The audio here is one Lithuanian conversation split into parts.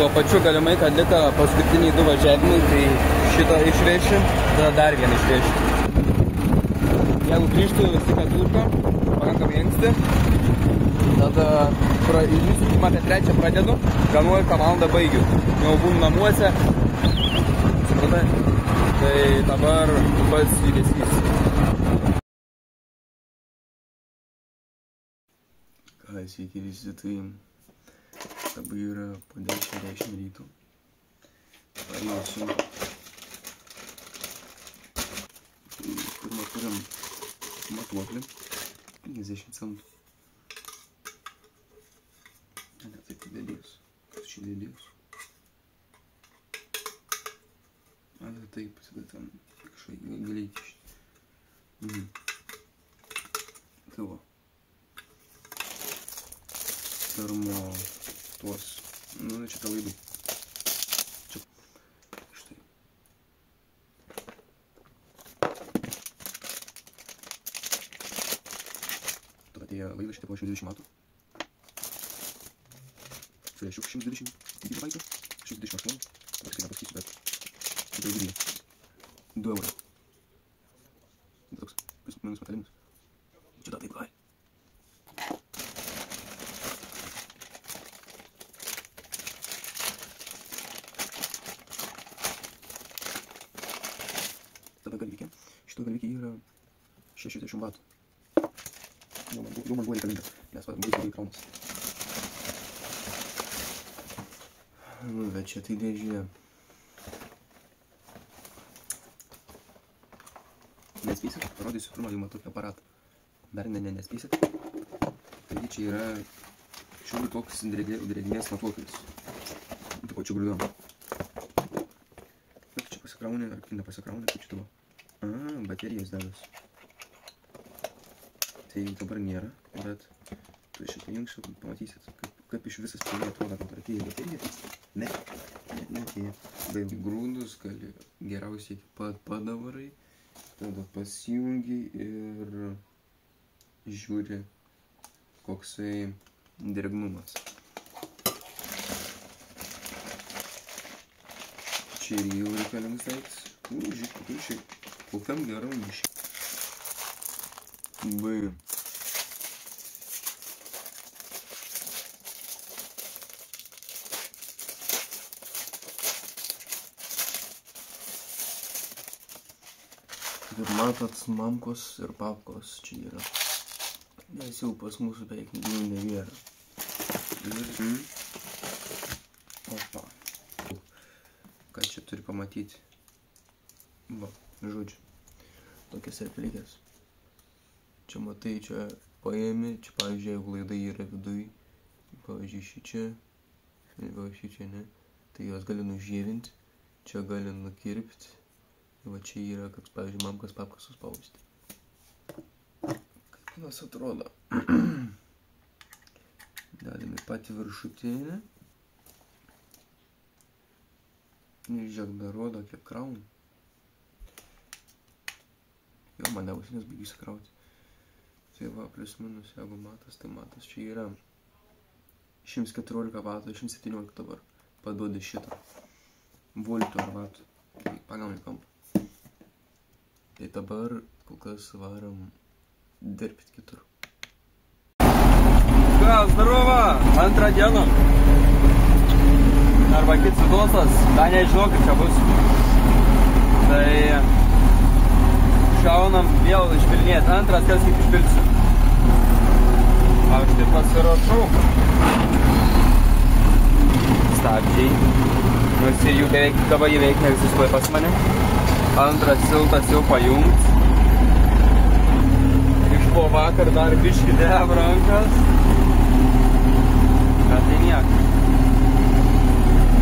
Tuo pačiu galimai, kad lika paskutiniai 2 važiavimai, tai šitą išvešiu, tada dar vieną išvešiu. Jeigu grįžtų visi ketvirką, pakankamai anksti, tada įsukimą apie 3 pradedu, 11 valandą baigiu. Jau būnu namuose, supratai, tai dabar pats judesys. Sveiki visi, tai dabar yra po 10 ryto. Paėsiu. Pirmą turim matuoklį, 50 centų. Ne, taip dėdės. Kas čia dėdės? Ale taip, tada ten kažkaip gali įkišti. Tai va. Termo tuos, čia tą laidų. Čia, štai. Tada tie laidai šitie po 120 metų. Surėšiu 120 GB, 128, tada kai nepasakysiu, bet čia tai vidinė. 2 eurai. Toks minus metalinis. Čia da taip gali. Tada galvikė. Šito galvikė yra 60 vatų. Jau man buvo reikalinga, nes bus labai kraunas. Nu, bet čia tai dėžė. Nespėsit, parodysiu pirmą jų matuoklį aparatą. Dar nespėsit. Taigi čia yra šiuo toks drėgmės matuoklis. Taip pačiu griuom. Kaip čia pasikraunė, ar nepasikraunė, kaip čia tavo? Baterijos dedas. Tai dabar nėra, bet tu šitą jungsiu, pamatysit, kaip iš visas pilnai atrodo, kad atėjo baterija. Ne. Bet grūdus gali geriausiai padavarai, tada pasijungi ir žiūri, koksai drėgnumas. Čia ir jau reikalingas daiktas. Žiūrėk, šiaip. Kokiam geram miškiam. Ir matot, mamkos ir papkos čia yra. Nes jau pas mūsų beveik nebėra. Opa. Ką čia turi pamatyti? Va, žodžiu. Tokias replikės. Čia matai, čia paėmi, čia pavyzdžiui, jeigu laidai yra viduj, pavyzdžiui, šičia, ne, tai jos gali nužievinti, čia gali nukirpti, va čia yra, kaip, pavyzdžiui, mamkas papkas suspausti. Kaip jos atrodo. Dedame patį viršutinį. Žiūrėk, dar rodo, kiek krauna. Jau man ausinės baigia įsikrauti. Tai va, plius minus, jeigu matas, tai matas. Čia yra 114 vatų, 117 dabar. Paduodi šitą. Voltų ar vatų. Tai pagauni kampą. Tai dabar kol kas varom dirbti kitur. Zdarova! Antrą dieną. Arba kits vidosas. Dar nežinau, kaip čia bus. Tai šaunam vėl išpilinėti. Antras, kas kaip išpilsiu. Aš taip pasirašau. Stabdžiai. Nors jų beveik, dabar jį veik neegzistuoja pas mane. Antras siltas jau pajungt. Iš po vakar dar biškį dėv rankas. Bet tai niek.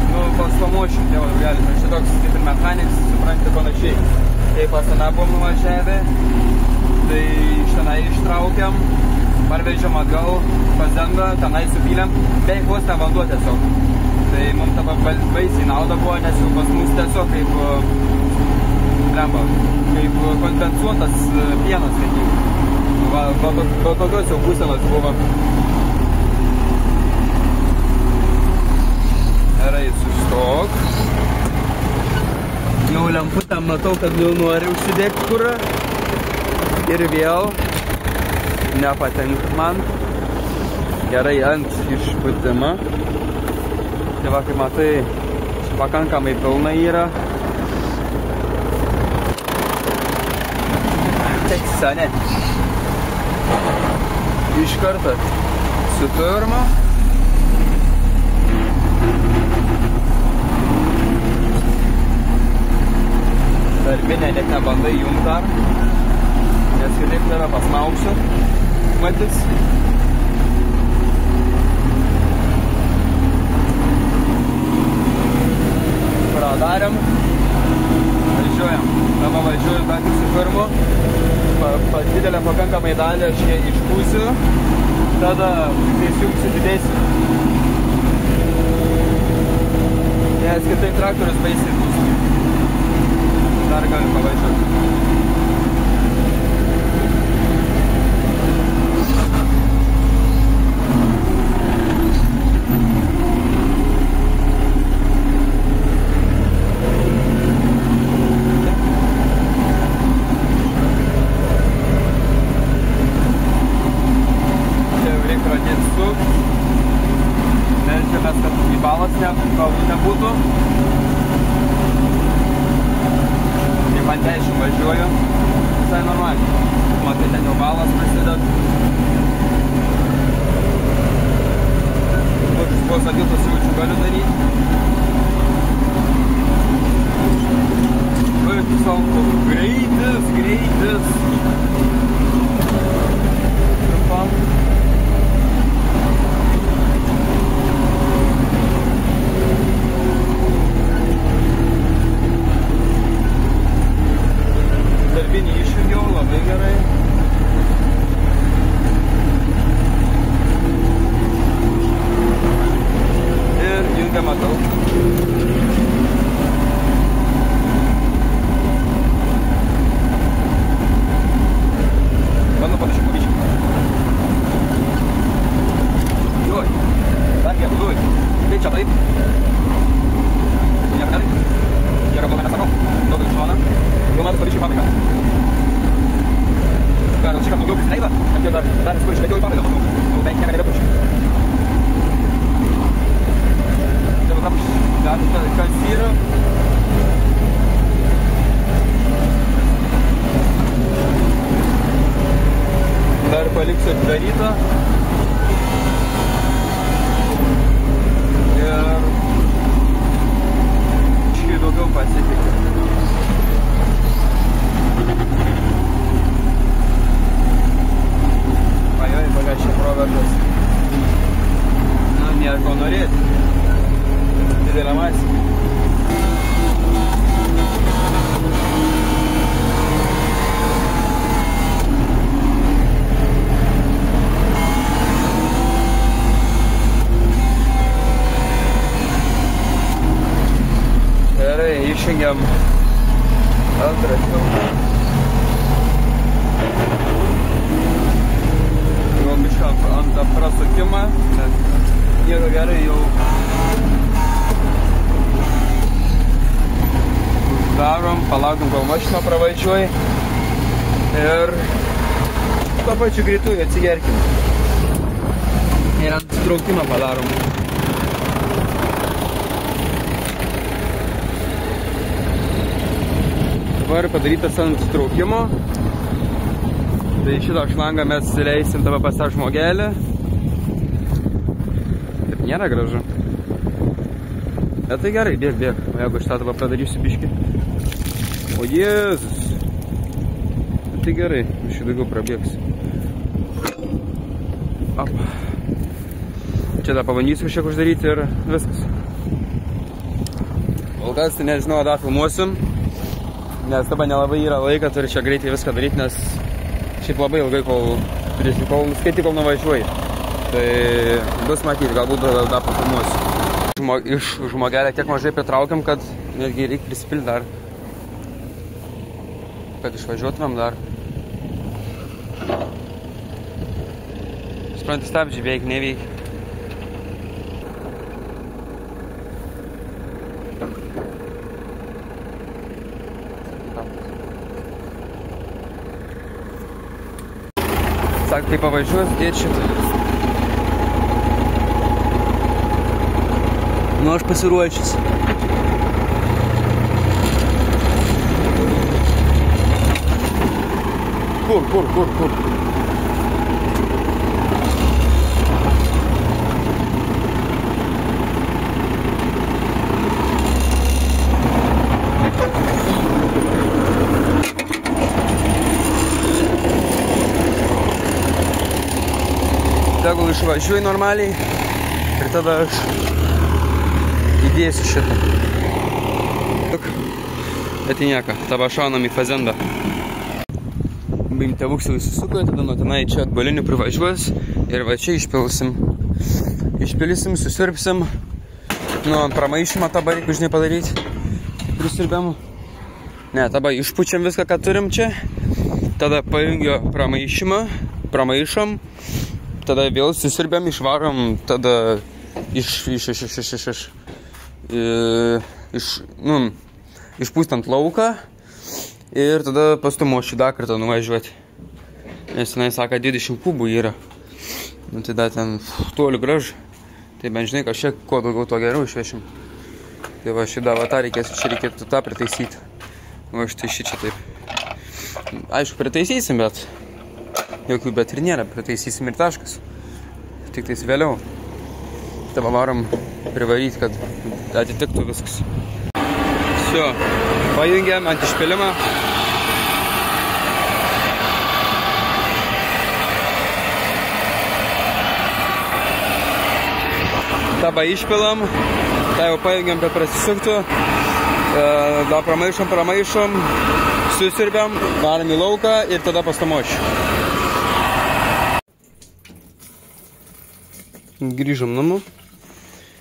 Nu, paslamošiu, tėvo draugelis. Aš čia toks kaip ir mechaniks, supranti panašiai. Taip pas ten buvom nuvažiavę, tai iš tenai ištraukiam, parvežiam atgal, pas dangą, tenai supylėm, beveik vos ten vanduo tiesiog. Tai mums dabar baisiai nauda buvo, nes jau pas mus tiesiog kaip kondensuotas pienas, va tokios jau būsenos buvo. Gerai, lemputę matau, kad jau nori užsidėti kurą. Ir vėl nepatinka man. Gerai ant išpūtimą. Tai va, kaip matai, pakankamai pilna yra. Taip sene. Iš karto su turma. Darbinę net nebandai jums dar, nes kitaip tave pasmauksiu, matys. Pradarėm, važiuojam. Dabar važiuoju dar tik su firmu, didelę pakankamai dalį aš jie išpūsiu, tada įsijungsiu didėsiu. Nes kitaip traktorius baisiai bus. Dar galim pavažiuoti. Čia jau reikia pradėti sukti. Melčiamės, kad į balas nebūtų. Man 10 važiuoju, visai normaliai. Matai, ten jau balas prasideda. Tokius posakiltus jaučiu galiu daryti. Vaikų saltų. Greitis. Trumpam. Darbinį išjungiau, labai gerai. Ir jungia matau. Bandu panašiai pavyzdžiui. Juoj. Dar kiek, juoj. Tai čia taip. Nieko gerai. Gero blogai nesakau. Daug iš šoną. Jau matau pavyzdžiui pabaigą. Gal čia kad daugiau prisileido, kad jau dar neskur išvedėjau į pabaigą. Jau beveik nieko nebepučiu. Čia dabar kas yra. Dar paliksiu atidarytą. Ir čia daugiau pasitikiu. Ajoj, bagačia proveržas. Nu, nėra ko norėti. Didelė masė. Gerai, išjungiam antrą filmą. Ant prasukimą, nes nėra gerai jau uždarom, palaukim, kol mašiną pravažiuoja ir tuo pačiu greitųjų atsigerkim ir atitraukimą padarom. Dabar padarytas ant atitraukimo. Tai šitą šlangą mes leisim tave pas tą žmogelį. Taip nėra gražu. Bet tai gerai, bėg. O jeigu šitą tave padarysiu biškį. O Jėzus. Tai gerai, aš jį daugiau prabėgsiu. Op. Čia dar pabandysiu šiek uždaryti ir viskas. Kol kas tai nežinau, dar filmuosim. Nes dabar nelabai yra laika, turi čia greitai viską daryti, nes šiaip labai ilgai, kol skaiti, kol nuvažiuoji. Tai bus matyti, galbūt dar pafilmuosiu. Iš žmogelę tiek mažai pritraukiam, kad netgi reikia prisipilti dar. Kad išvažiuotumėm dar. Supranti, stabdžiai beveik neveikia. Sako, kai pavažiuos, dėt šitą. Nu, aš pasiruošęs. Kur? Tegul išvažiuoju normaliai ir tada aš įdėsiu šitą. Bet nieko, tada šaunam į fazendą. Baim tėvuks visi suko, tada nuo tenai čia atbalinių privažiuos ir va čia išpilsim. Išpilsim, susirpsim. Nu, pramaišymą tabą reikia žinai padaryti. Prisirbiam. Ne, tabą išpučiam viską, ką turim čia. Tada pajungio pramaišom. Tada vėl susirbiam, išvarom, tada išpūstant lauką ir tada pastumuošiu dar kartą nuvažiuoti. Nes tenai sako 20 kubų yra. Nu, tai dar ten toli gražu. Tai bent žinai, kažkiek kuo daugiau to geriau išvešim. Tai va šitą va tą reikėtų tą pritaisyti. Va štai šičia taip. Aišku, pritaisysim, bet jokių bet ir nėra. Pritaisysim ir taškas. Tik tais vėliau. Tada varom privaryti, kad atitiktų viskas. Все, pajungiam ant išpilimą. Tabą išpilam, tą jau pajungiam, kad prasisuktų. Dar pramaišom, susirbiam, varom į lauką ir tada pastamošiu. Grįžom namo,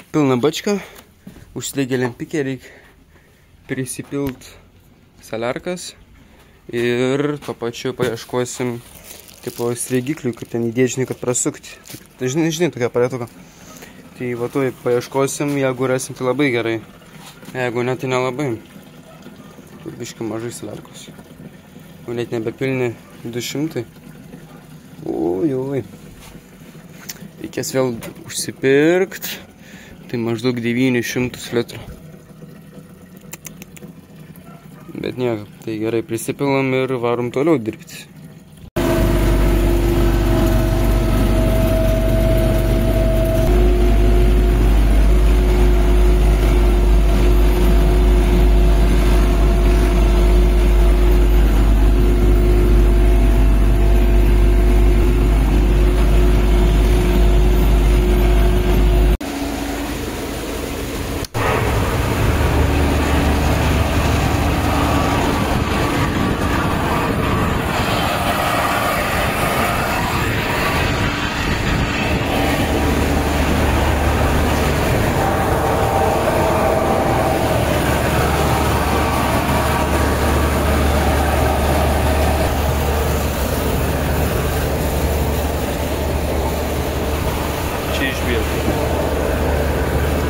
pilna bačka, užsidegė lempikė, reikia prisipilt saliarkas ir tuo pačiu paieškosim tipo sraigiklių, kad ten įdėžinį, kad prasukti. Žinai, tokia aparatuka. Tai va to paieškosim, jeigu rasim, tai labai gerai. Jeigu ne, tai nelabai. Kur biškai mažai saliarkos. O net nebepilni 200. Oi. Reikės vėl užsipirkt. Tai maždaug 900 litrų. Bet nieko, tai gerai prisipilam ir varom toliau dirbti.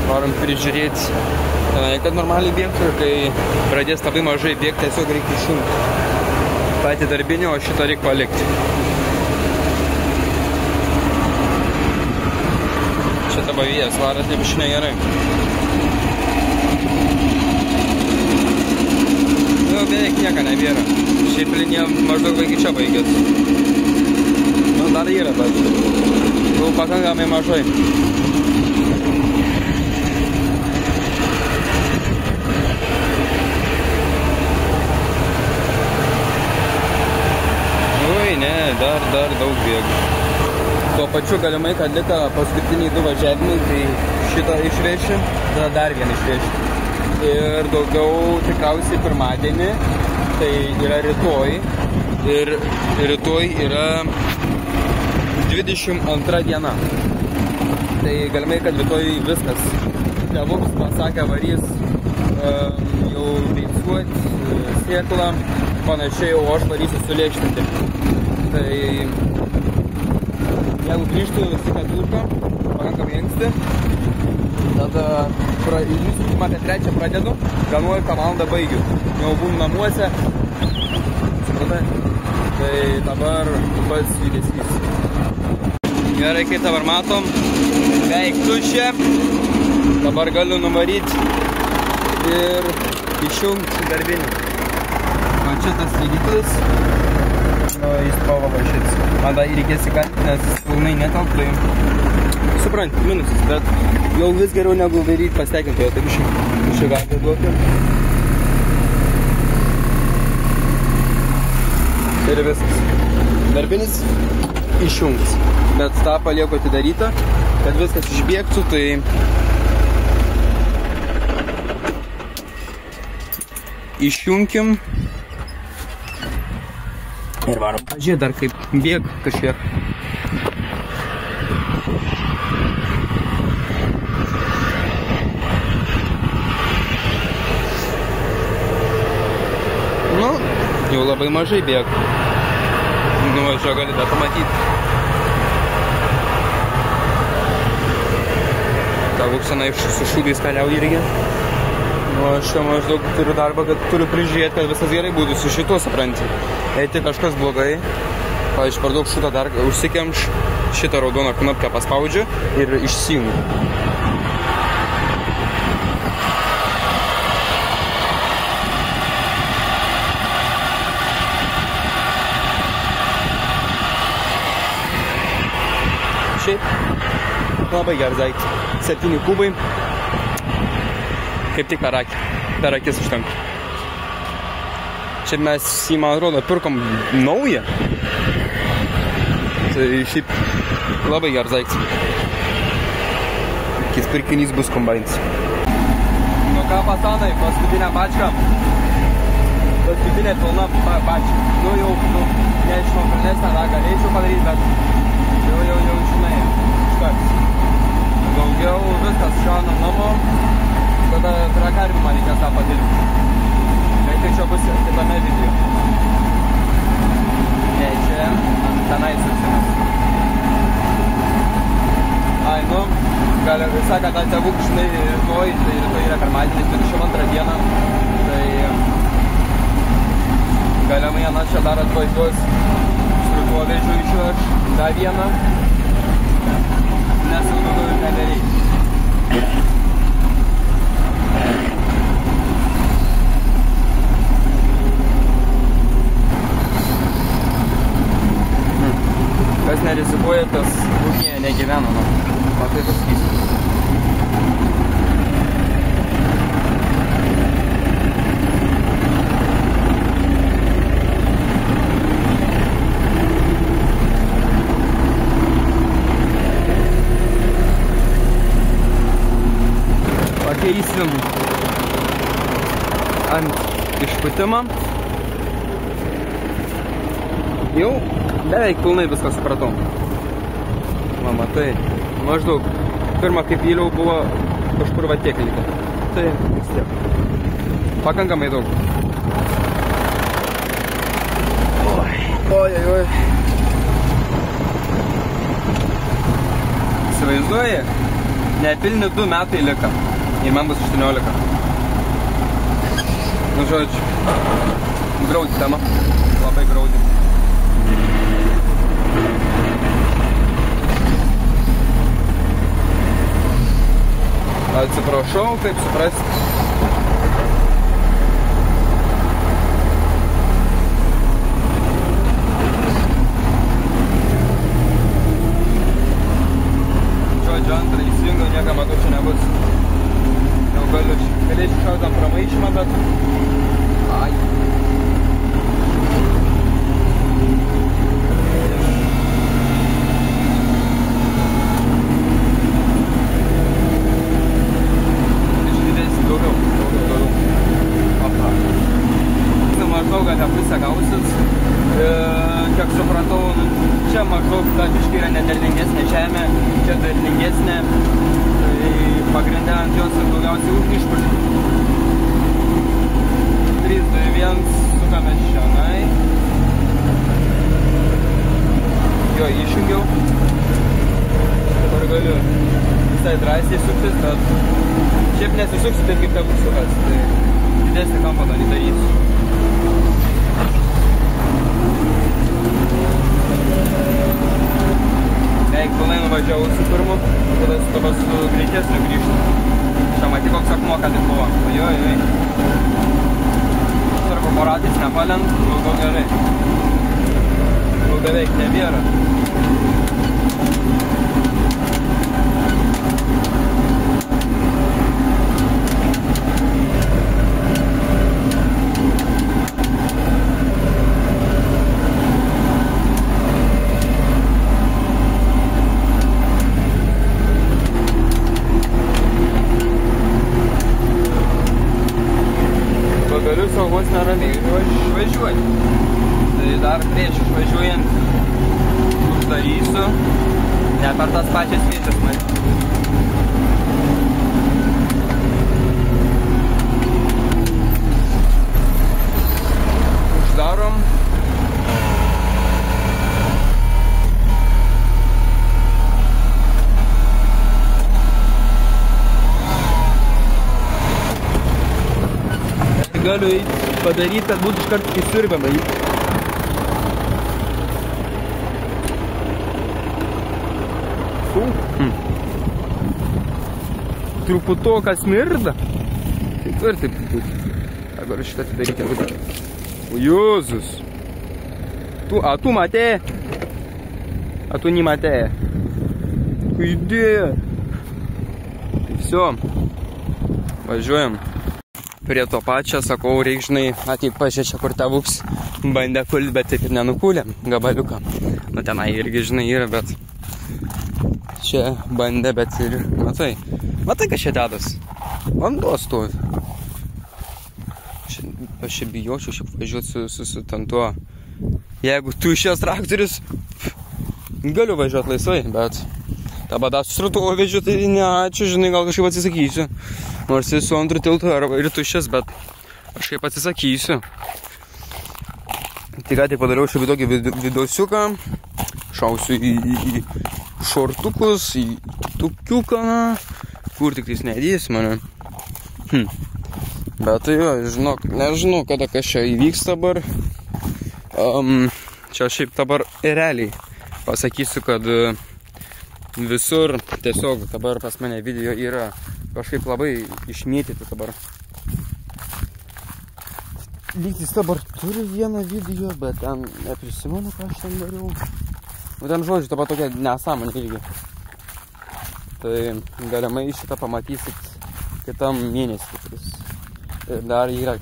Varom prižiūrėti, kad normaliai bėgtų ir kai pradės labai mažai bėgti, tiesiog reikia išjungti patį darbinį, o šitą reikia palikti. Čia taba vėjas, varas nebišinė gerai. Nu, beveik nieko nebėra. Šiaip linija maždaug iki čia baigės. Nu, dar yra, bet jau pakankamai mažai. Dar daug bėgų. Tuo pačiu galimai, kad liko paskutiniai 2 važiavimai, tai šitą išvešim, tada dar vieną išvešim. Ir daugiau tikriausiai pirmadienį, tai yra rytoj. Ir rytoj yra 22 diena. Tai galimai, kad rytoj viskas. Tėvuks pasakė, varys jau beicuoti, sėklą, panašiai, o aš varysiu sulėkštinti. Tai jeigu grįžtų visi ketvirką, pakankamai anksti, tada apie 3 pradedu, 11 valandą baigiu. Jau būnu namuose, supratai? Tai dabar pats judesys. Gerai, kaip dabar matom, beveik tuščia. Dabar galiu nuvaryti ir išjungti darbinį. O čia tas lygiklis, nu, jis pavava šis. Man dar reikės įkalti, nes jis pilnai netelpa. Supranti, minusas, bet jau vis geriau negu daryti pastekintojo, taip iš gali duoti. Ir viskas. Darbinis išjungs, bet tą palieku atidarytą, kad viskas išbėgtų, tai išjunkim ir varom. Žiūrėk, dar kaip bėg kažkiek. Nu, jau labai mažai bėg. Nuvažiuoju, gali dar pamatyti. Ta Luksana su šūdais kaliauja irgi. Nu, aš čia maždaug turiu darbą, kad turiu prižiūrėti, kad viskas gerai būtų su šituo, supranti. Jei tik kažkas blogai, pavyzdžiui, per daug šūdą dar užsikemš, šitą raudoną knopkę paspaudžiu ir išsijungiu. Šiaip labai geras daiktas. 7 kubai. Kaip tik per akis užtenka. Šiaip mes jį, man atrodo, pirkom naują. Tai šiaip labai geras daiktas. Kis pirkinys bus kombainas. Nu ką, pasanai, paskutinę pačką. Paskutinė pilna pačka. Nu jau, nežinau, prilesnę tą galėčiau padaryti, bet jau, žinai, iškart. Daugiau viskas šaunam namo. Tada prakarvimą reikės tą padirbti. Tai čia bus kitame video. Ne, čia tenai susimas. Ai, nu, gal visą, kad tėvuk, žinai, rytoj, tai rytoj yra pirmadienis, 22 dieną. Tai galimai Janas čia dar atvažiuos striukovežiu išveš tą vieną. Nes jau daugiau ir nebereikia. Kas nerizikuoja, tas ūkyje negyvena, nu. Matai pasakysiu. Pakeisim ant išpūtimą. Jau beveik pilnai viską supratau. Va, matai, maždaug pirmą kaip įliau buvo kažkur va tiek lygiai. Tai vis tiek. Pakankamai daug. Oi. Įsivaizduoji, nepilni 2 metai lika. Ir man bus 18. Nu, žodžiu, graudi tema. Labai graudi. Atsiprašau, kaip suprasti. Žodžiu, antrą įsijungiau, nieko matau čia nebus. Jau galėčiau šaudam pramaišymą, bet... Ai. Maždaug apie pusę gausis. Kiek supratau, čia maždaug ta biškį yra nederlingesnė žemė, čia derlingesnė. Tai pagrindė ant jos ir daugiausiai išpūsti. 3, 2, 1, sukame šianai. Jo, išjungiau. Dabar galiu visai drąsiai suktis, bet šiaip nesisuksiu taip kaip tegu sukas. Tai didesnį kampą darysiu. beveik pilnai nuvažiavau su pirmu, tada su greitesniu grįžtu. Čia matai, koks akmuo, kad tai buvo. Ojoj. Turko po ratais nepalent, jau gerai. Jau beveik nebėra. Galiu saugos neramiai išvažiuoti. Tai dar prieš išvažiuojant uždarysiu, ne per tas pačias vietas matyti. Uždarom. Galiu padaryti, kad būtų iškart įsiurbiama. Truputokas smirda. Taip ir taip būtų. Galiu šitą atidaryti. O Jėzus. Tu matė? A tu nematė? Idėja. Все. Važiuojam. Prie to pačio, sakau, reik, žinai, ateit pažiūrėti, kur tėvuks bandė kulti, bet taip ir nenukūlėm gabaliuką. Nu, tenai irgi, žinai, yra, bet čia bandė, bet ir, matai, kas čia dedas? Vanduo stovi. Aš čia bijočiau, šiaip važiuoti su ten tuo. Jeigu tuščias traktorius, galiu važiuoti laisvai, bet tą badą su srutuvo vežiu, tai ne, ačiū, žinai, gal kažkaip atsisakysiu. Nors su antru tiltu ir tuščias, bet aš kaip atsisakysiu. Tai ką, tai padariau šį tokį vidosiuką, šausiu į šortukus, į tukiuką, kur tik tais nedės mane. Bet tai jo, žinok, nežinau, kada kas čia įvyks dabar. Čia šiaip dabar realiai pasakysiu, kad visur tiesiog dabar pas mane video yra kažkaip labai išmėtyti dabar. Lygtis dabar turiu vieną video, bet ten neprisimenu, ką aš ten dariau. Nu ten žodžiu, dabar tokia nesąmonė irgi. Tai galimai šitą pamatysit kitam mėnesį, kuris dar yra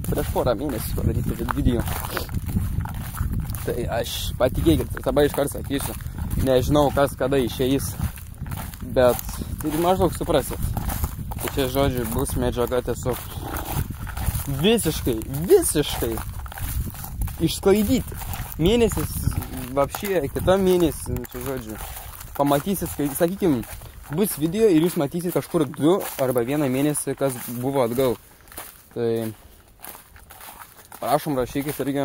prieš porą mėnesių padaryti video. Tai aš patikėkit, dabar iškart sakysiu. Nežinau, kas kada išeis, bet tai maždaug suprasit. Tai čia, žodžiu, bus medžiaga tiesiog visiškai išsklaidyti. Mėnesis, vapšė, kitam mėnesį, čia, žodžiu, pamatysit, kai, sakykim, bus video ir jūs matysit kažkur 2 arba 1 mėnesį, kas buvo atgal. Tai prašom, rašykit irgi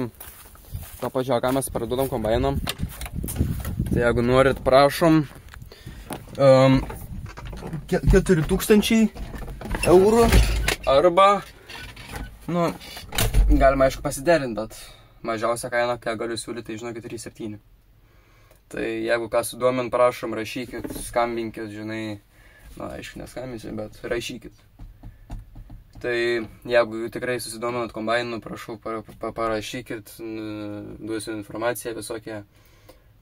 tą pačią, ką mes parduodam kombainom. Tai jeigu norit, prašom, 4000 eurų arba, nu, galima aišku pasiderinti, bet mažiausia kaina, ką galiu siūlyti, tai žinokit 3,7. Tai jeigu ką sudomint, prašom, rašykit, skambinkit, žinai, na, aišku, neskambinsiu, bet rašykit. Tai jeigu tikrai susidominat kombainu, prašau, parašykit, duosiu informaciją visokią.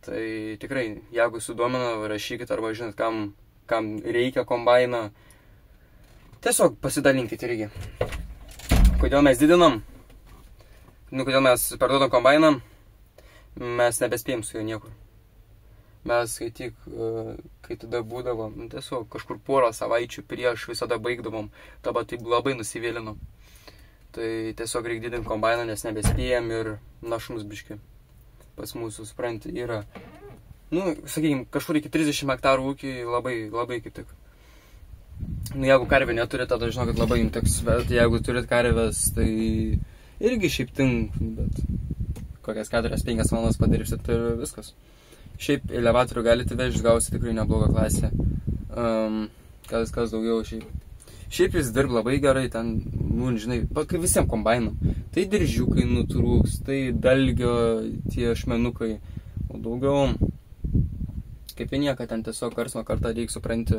Tai tikrai, jeigu sudomina, rašykit arba žinot, kam reikia kombainą. Tiesiog pasidalinkit irgi. Kodėl mes didinam? Nu, kodėl mes parduodam kombainą? Mes nebespėjom su juo niekur. Mes, kai tada būdavom, tiesiog kažkur porą savaičių prieš visada baigdavom, tada taip labai nusivėlinom. Tai tiesiog reikia didinti kombainą, nes nebespėjom ir našumus biški. Pas mūsų, supranti, yra, nu, sakykime, kažkur iki 30 hektarų ūkiai labai kaip tik. Nu, jeigu karvę neturit, tada žinokit labai jums teks, bet jeigu turit karvės, tai irgi šiaip tink, bet kokias 4-5 valandas padirbsit ir viskas. Šiaip elevatorių galite vežti, gausite tikrai neblogą klasę. Kas daugiau šiaip. Šiaip jis dirb labai gerai, ten, nu, žinai, kaip visiems kombainam. tai diržiukai nutrūks, tai dalgio tie ašmenukai, o daugiau kaip į nieką, ten tiesiog kars nuo kartą reikia supranti,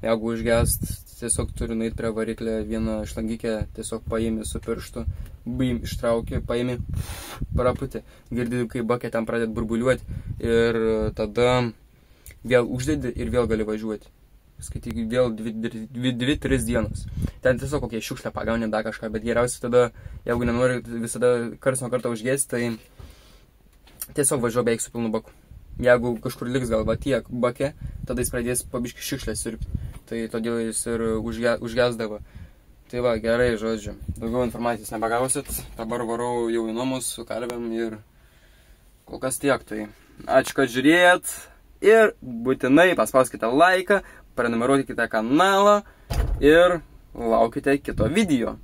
jeigu užgest, tiesiog turi nueiti prie variklę, vieną šlangikę tiesiog paimi su pirštu, baim, ištrauki, paimi, praputį, girdi, kai bakė ten pradėt burbuliuoti ir tada vėl uždedi ir vėl gali važiuoti. Skaityk, vėl 2-3 dienos. Ten tiesiog kokie šiukšlę pagauni, dar kažką, bet geriausia tada, jeigu nenori visada kars nuo kartą užgesti, tai tiesiog važiuoju beveik su pilnu baku. Jeigu kažkur liks galva tiek bakė, tada jis pradės pabiški šiukšlę siurbti. Tai todėl jis ir užgesdavo. Tai va, gerai, žodžiu. Daugiau informacijos nebegausit. Dabar varau jau į namus su karvėm ir kol kas tiek. Tai ačiū, kad žiūrėjot. Ir būtinai paspauskite laiką, prenumeruokite kanalą ir laukite kito video.